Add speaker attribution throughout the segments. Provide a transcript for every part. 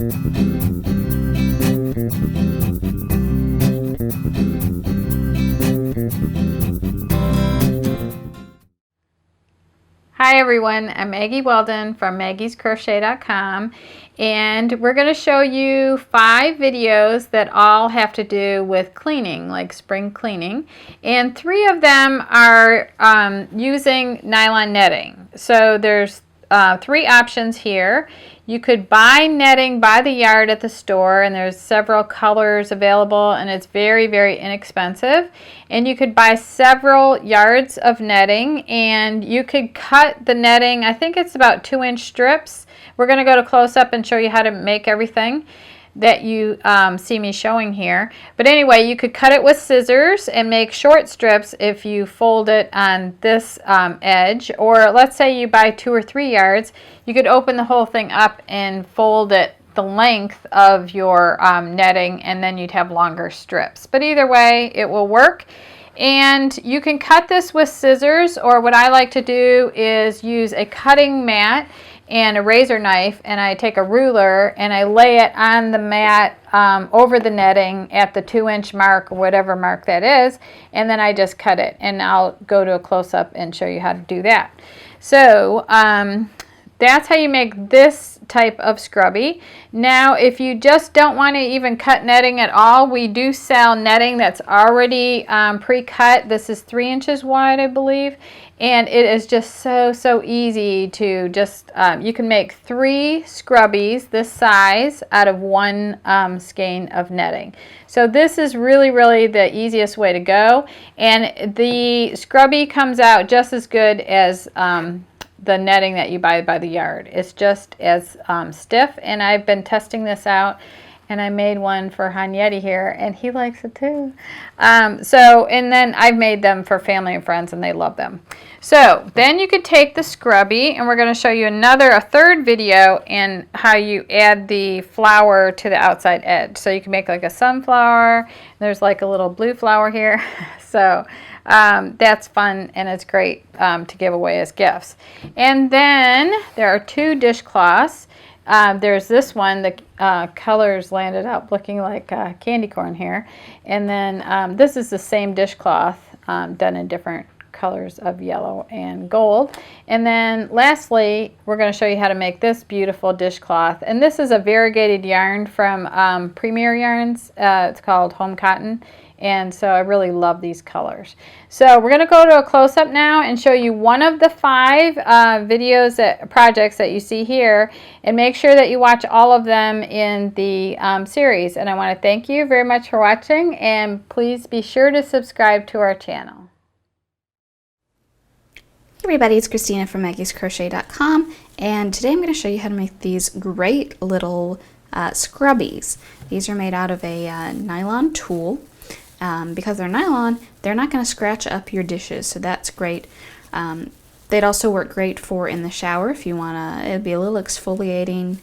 Speaker 1: Hi everyone, I'm Maggie Weldon from maggiescrochet.com, and we're going to show you 5 videos that all have to do with cleaning, like spring cleaning, and 3 of them are using nylon netting. So there's 3 options here. You could buy netting by the yard at the store, and there's several colors available, and it's very, very inexpensive. And you could buy several yards of netting, and you could cut the netting. I think it's about 2-inch strips. We're going to go to close up and show you how to make everything that you see me showing here. But anyway, you could cut it with scissors and make short strips if you fold it on this edge, or let's say you buy 2 or 3 yards, you could open the whole thing up and fold it the length of your netting, and then you'd have longer strips. But either way, it will work. And you can cut this with scissors, or what I like to do is use a cutting mat and a razor knife, and I take a ruler and I lay it on the mat over the netting at the 2-inch mark, or whatever mark that is, and then I just cut it, and I'll go to a close-up and show you how to do that. So that's how you make this type of scrubby. Now, if you just don't want to even cut netting at all, we do sell netting that's already pre-cut. This is 3 inches wide, I believe, and it is just so easy to just, you can make 3 scrubbies this size out of 1 skein of netting. So this is really the easiest way to go, and the scrubby comes out just as good as the netting that you buy by the yard. It's just as stiff, and I've been testing this out, and I made one for Hanyeti here, and he likes it too. And then I've made them for family and friends, and they love them. So then you could take the scrubby, and we're going to show you a third video in how you add the flower to the outside edge. So you can make like a sunflower. There's like a little blue flower here. So that's fun, and it's great to give away as gifts. And then there are 2 dishcloths. There's this one, the colors landed up looking like candy corn here. And then this is the same dishcloth done in different colors of yellow and gold. And then lastly, we're going to show you how to make this beautiful dishcloth. And this is a variegated yarn from Premier Yarns. It's called Home Cotton. And so I really love these colors. So we're going to go to a close-up now and show you one of the 5 projects that you see here, and make sure that you watch all of them in the series. And I want to thank you very much for watching, and please be sure to subscribe to our channel.
Speaker 2: Hey everybody, it's Christina from maggiescrochet.com, and today I'm going to show you how to make these great little scrubbies. These are made out of a nylon tulle. Because they're nylon, they're not going to scratch up your dishes, so that's great. They'd also work great for in the shower if you want to. It'd be a little exfoliating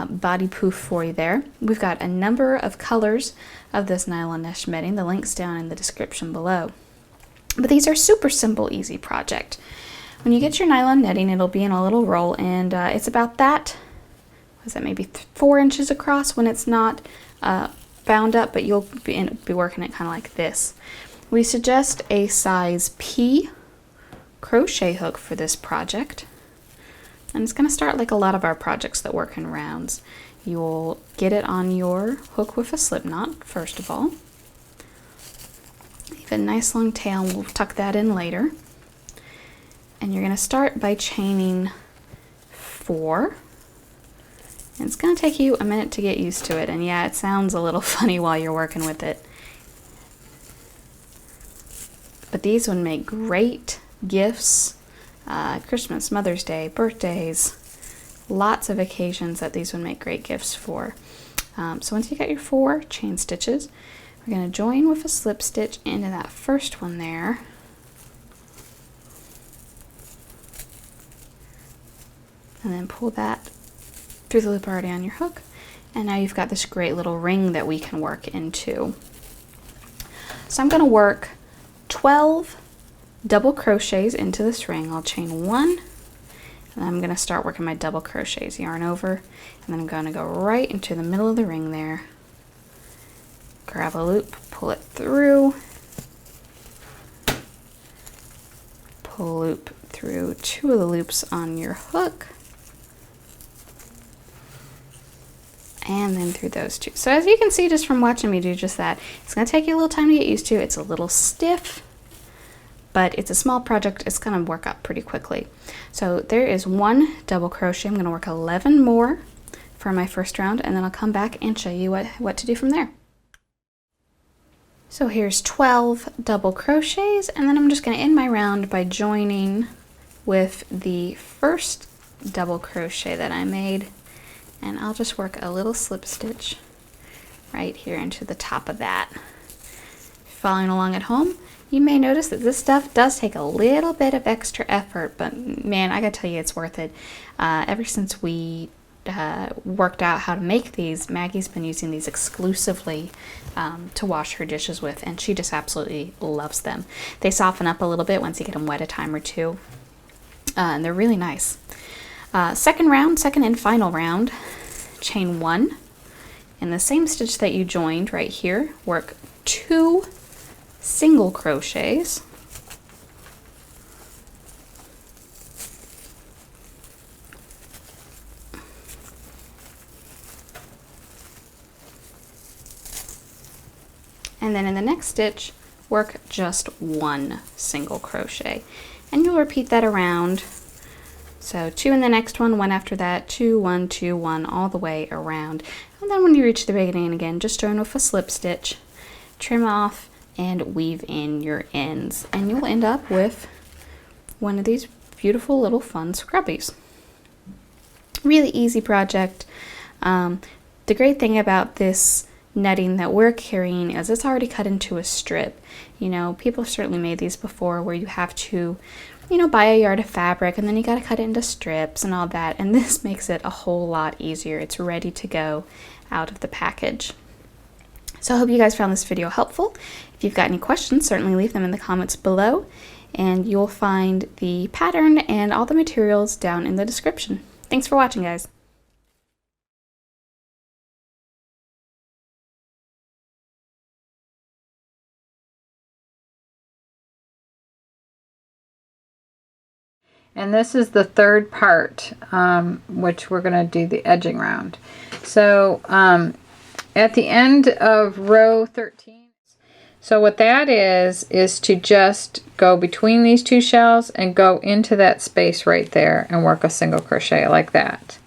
Speaker 2: body poof for you there. We've got a number of colors of this nylon mesh netting. The link's down in the description below. But these are super simple, easy project. When you get your nylon netting, it'll be in a little roll, and it's about that, maybe 4 inches across when it's not bound up, but you'll be working it kind of like this. We suggest a size P crochet hook for this project, and it's going to start like a lot of our projects that work in rounds. You'll get it on your hook with a slip knot first of all. Leave a nice long tail, and we'll tuck that in later. And you're going to start by chaining 4. And it's going to take you a minute to get used to it, and yeah, it sounds a little funny while you're working with it. But these would make great gifts, Christmas, Mother's Day, birthdays, lots of occasions that these would make great gifts for. So once you got your 4 chain stitches, we're going to join with a slip stitch into that first one there. And then pull that through the loop already on your hook, and now you've got this great little ring that we can work into. So I'm going to work 12 double crochets into this ring. I'll chain 1, And I'm going to start working my double crochets, yarn over, and then I'm going to go right into the middle of the ring there. Grab a loop, pull it through, pull a loop through 2 of the loops on your hook, and then through those 2. So as you can see just from watching me do just that, it's going to take you a little time to get used to. It's a little stiff, but it's a small project. It's going to work up pretty quickly. So there is 1 double crochet. I'm going to work 11 more for my first round, and then I'll come back and show you what to do from there. So here's 12 double crochets, and then I'm just going to end my round by joining with the first double crochet that I made, and I'll just work a little slip stitch right here into the top of that. Following along at home, you may notice that this stuff does take a little bit of extra effort, but man, I gotta tell you, it's worth it. Ever since we worked out how to make these, Maggie's been using these exclusively to wash her dishes with, and she just absolutely loves them. They soften up a little bit once you get them wet a time or two, and they're really nice. Second and final round, chain 1 in the same stitch that you joined right here, work 2 single crochets, and then in the next stitch work just 1 single crochet, and you'll repeat that around. So 2 in the next one, 1 after that, 2, 1, 2, 1, all the way around. And then when you reach the beginning again, just join with a slip stitch, trim off, and weave in your ends, and you'll end up with one of these beautiful little fun scrubbies. Really easy project. The great thing about this netting that we're carrying is it's already cut into a strip. You know, people have certainly made these before where you have to, you know, buy a yard of fabric and then you got to cut it into strips and all that, and this makes it a whole lot easier. It's ready to go out of the package. So I hope you guys found this video helpful. If you've got any questions, certainly leave them in the comments below, and you'll find the pattern and all the materials down in the description. Thanks for watching, guys.
Speaker 1: And this is the third part, which we're going to do the edging round. So at the end of row 13, so what that is to just go between these 2 shells and go into that space right there and work a single crochet like that.